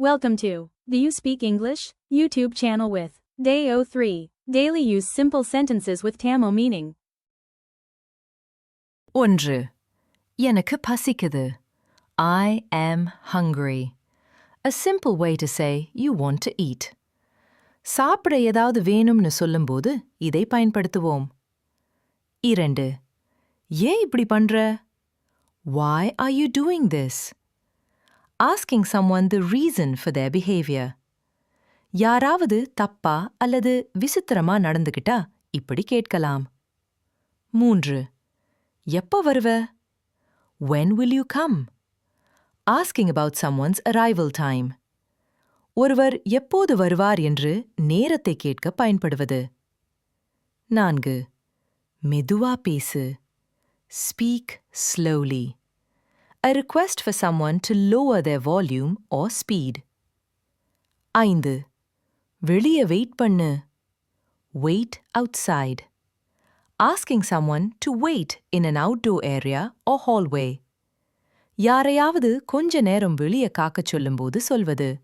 Welcome to the You Speak English YouTube channel with Day 03. Daily use simple sentences with Tamil meaning. 1. எனக்கு பசிக்குது. I am hungry. A simple way to say you want to eat. சாப்பிட ஏதாவது வேணும்னு சொல்லும்போது இதை பயன்படுத்துவோம். 2. ஏன் இப்படி பண்ற? Why are you doing this? Asking someone the reason for their behavior. யாராவது தப்பா அல்லது விசித்திரமா நடந்துகிட்டா இப்படி கேட்கலாம். 3. எப்ப வருவ? When will you come? Asking about someone's arrival time. ஒருவர் எப்போது வருவார் என்று நேரத்தை கேட்க பயன்படுவது. 4. மெதுவா பேசு. Speak slowly. A request for someone to lower their volume or speed. 5. வெளிய வெயிட் பண்ணு. Wait outside. Asking someone to wait in an outdoor area or hallway. யாரையாவது கொஞ்ச நேரம் வெளிய காக்கச் சொல்லும்போது சொல்வது.